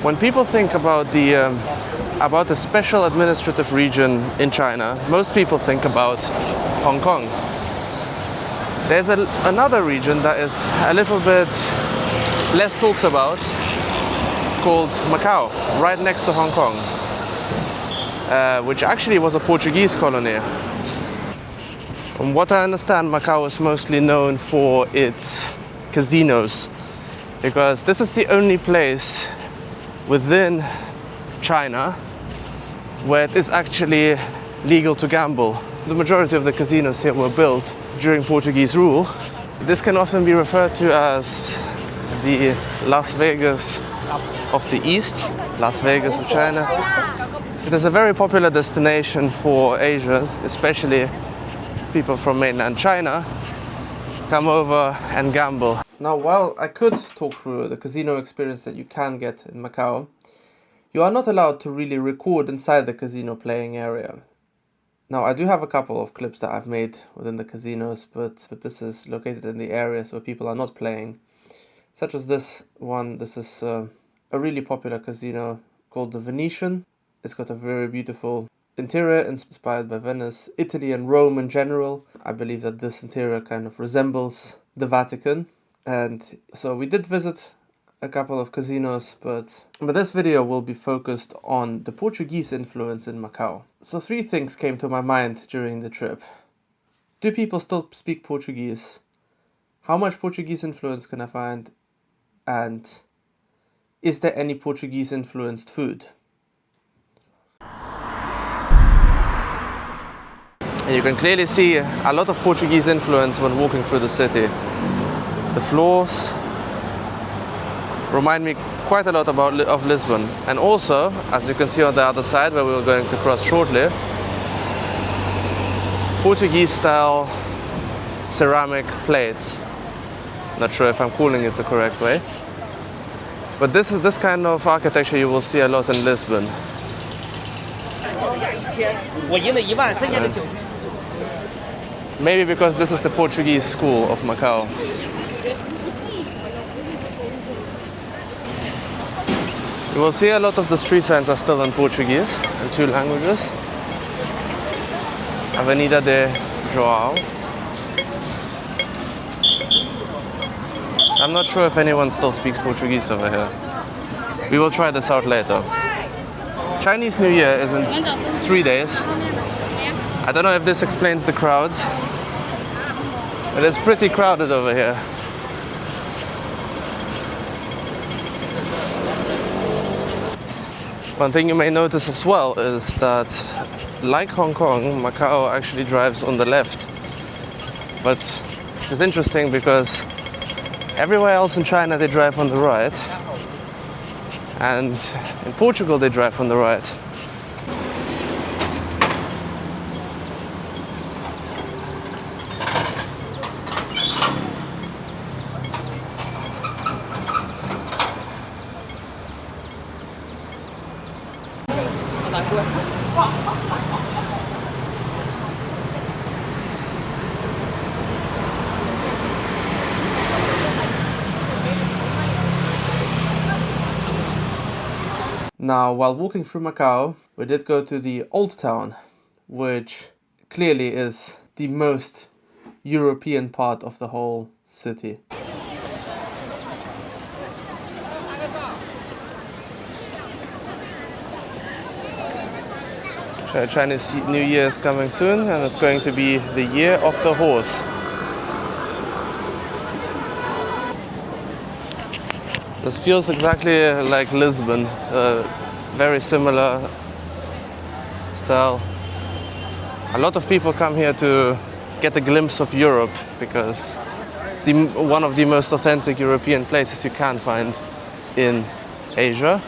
When people think about the special administrative region in China, most people think about Hong Kong. There's another region that is a little bit less talked about, called Macau, right next to Hong Kong, which actually was a Portuguese colony. From what I understand, Macau is mostly known for its casinos, because this is the only place within China where it is actually legal to gamble. The majority of the casinos here were built during Portuguese rule. This can often be referred to as the Las Vegas of the East, Las Vegas of China. It is a very popular destination for Asia, especially people from mainland China come over and gamble. Now, while I could talk through the casino experience that you can get in Macau, you are not allowed to really record inside the casino playing area. Now, I do have a couple of clips that I've made within the casinos, but this is located in the areas where people are not playing, such as this one. This is a really popular casino called the Venetian. It's got a very beautiful interior inspired by Venice, Italy and Rome in general. I believe that this interior kind of resembles the Vatican. And so we did visit a couple of casinos, but this video will be focused on the Portuguese influence in Macau. So 3 things came to my mind during the trip. Do people still speak Portuguese? How much Portuguese influence can I find? And is there any Portuguese influenced food? And you can clearly see a lot of Portuguese influence when walking through the city. The floors remind me quite a lot of Lisbon. And also, as you can see on the other side where we were going to cross shortly, Portuguese style ceramic plates. Not sure if I'm calling it the correct way. But this kind of architecture you will see a lot in Lisbon. Maybe because this is the Portuguese school of Macau. You will see a lot of the street signs are still in Portuguese, in 2 languages. Avenida de João. I'm not sure if anyone still speaks Portuguese over here. We will try this out later. Chinese New Year is in 3 days. I don't know if this explains the crowds, but it's pretty crowded over here. One thing you may notice as well is that, like Hong Kong, Macau actually drives on the left. But it's interesting because everywhere else in China they drive on the right, and in Portugal they drive on the right. Now, while walking through Macau, we did go to the Old Town, which clearly is the most European part of the whole city. Chinese New Year is coming soon, and it's going to be the year of the horse. This feels exactly like Lisbon. It's a very similar style. A lot of people come here to get a glimpse of Europe because it's one of the most authentic European places you can find in Asia.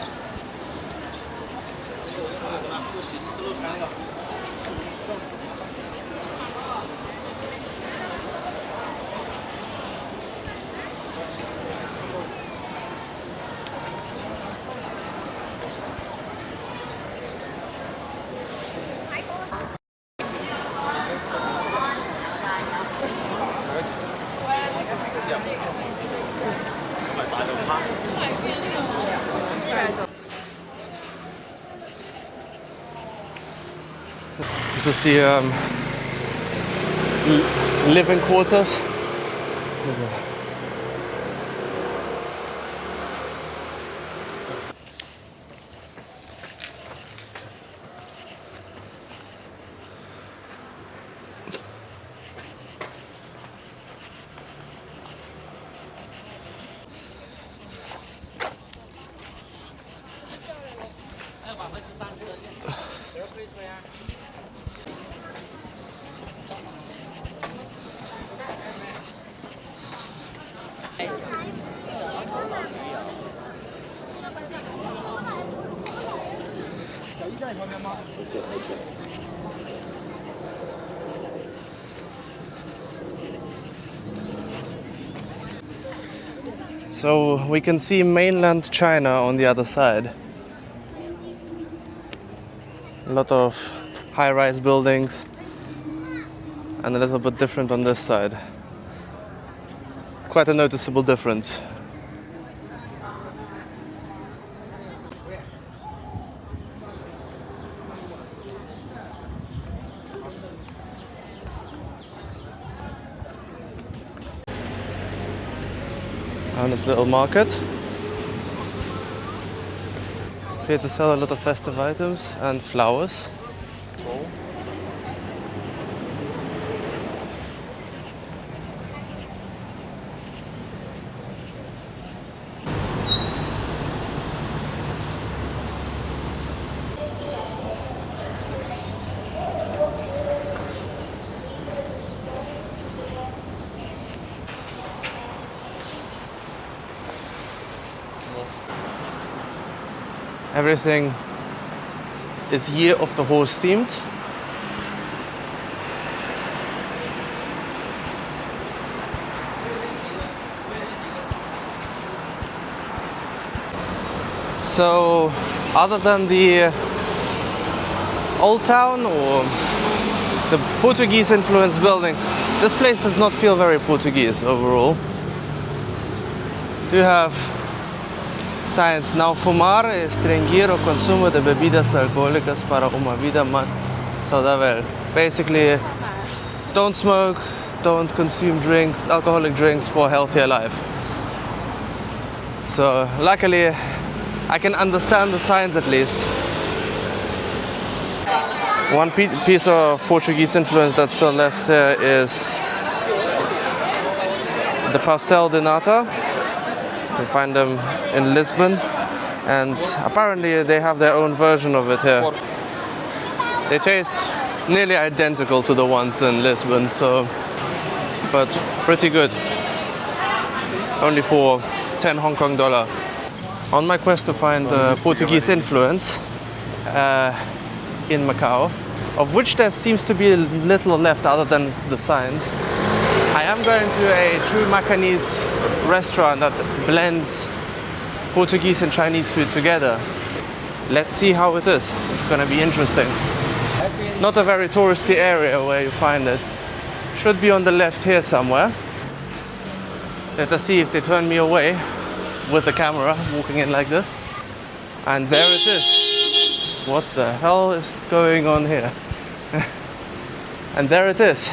This is the living quarters. So we can see mainland China on the other side. A lot of high-rise buildings, and a little bit different on this side. Quite a noticeable difference. On this little market. Here to sell a lot of festive items and flowers. Everything is Year of the Horse themed. So, other than the old town or the Portuguese influenced buildings, this place does not feel very Portuguese overall. Do have signs: não fumar, restringir o consumo de bebidas alcohólicas para uma vida más saudável. Basically, don't smoke, don't consume drinks, alcoholic drinks for a healthier life. So luckily, I can understand the signs at least. One piece of Portuguese influence that's still left there is the pastel de nata. You can find them in Lisbon, and apparently they have their own version of it here. They taste nearly identical to the ones in Lisbon, so, but pretty good. Only for 10 Hong Kong dollar. On my quest to find Portuguese influence in Macau, of which there seems to be little left other than the signs, I am going to a true Macanese restaurant that blends Portuguese and Chinese food together. Let's see how it is. It's going to be interesting. Not a very touristy area where you find it. Should be on the left here somewhere. Let us see if they turn me away with the camera, walking in like this. And there it is. What the hell is going on here? And there it is.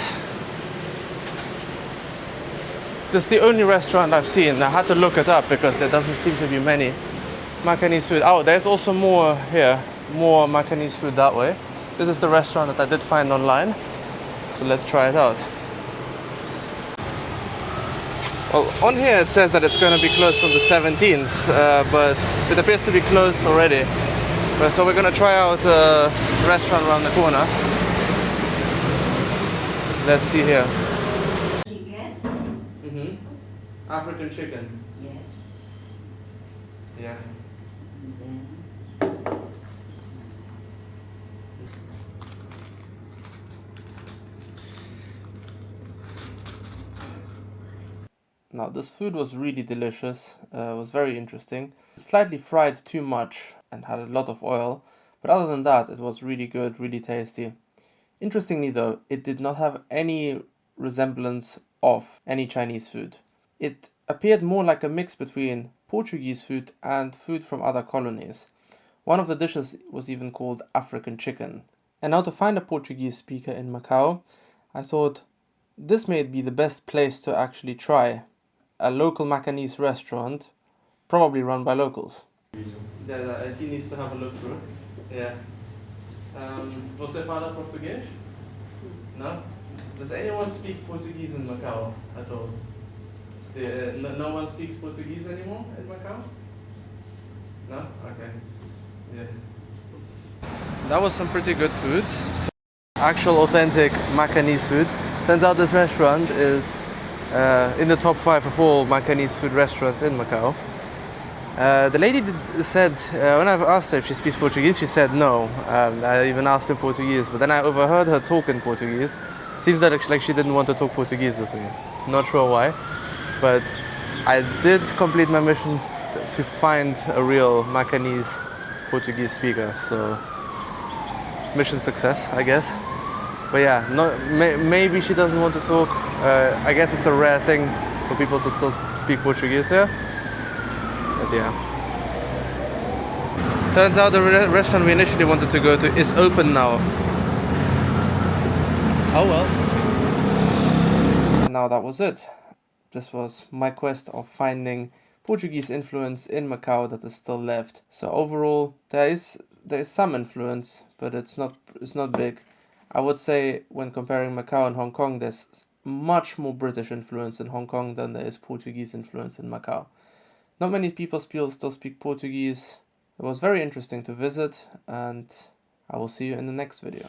It's the only restaurant I've seen. I had to look it up because there doesn't seem to be many Macanese food. Oh, there's also more here, more Macanese food that way. This is the restaurant that I did find online, so let's try it out. Well, on here it says that it's going to be closed from the 17th, but it appears to be closed already. So we're going to try out a restaurant around the corner. Let's see here. African chicken. Yes. Yeah. And then this one. Now this food was really delicious. It was very interesting. Slightly fried too much and had a lot of oil, but other than that, it was really good, really tasty. Interestingly though, it did not have any resemblance of any Chinese food. It appeared more like a mix between Portuguese food and food from other colonies. One of the dishes was even called African chicken. And now to find a Portuguese speaker in Macau, I thought this may be the best place to actually try a local Macanese restaurant, probably run by locals. Yeah, he needs to have a look through. Yeah. Você fala português? No? Does anyone speak Portuguese in Macau at all? No one speaks Portuguese anymore in Macau? No? Okay. Yeah. That was some pretty good food. Actual authentic Macanese food. Turns out this restaurant is in the top 5 of all Macanese food restaurants in Macau. The lady said, when I asked her if she speaks Portuguese, she said no. I even asked in Portuguese, but then I overheard her talk in Portuguese. Seems like she didn't want to talk Portuguese with me. Not sure why, but I did complete my mission to find a real Macanese Portuguese speaker, so mission success, I guess. But yeah, maybe she doesn't want to talk. I guess it's a rare thing for people to still speak Portuguese here. But yeah. Turns out the restaurant we initially wanted to go to is open now. Oh well. And now that was it. This was my quest of finding Portuguese influence in Macau that is still left. So overall, there is some influence, but it's not big. I would say when comparing Macau and Hong Kong, there's much more British influence in Hong Kong than there is Portuguese influence in Macau. Not many people still speak Portuguese. It was very interesting to visit, and I will see you in the next video.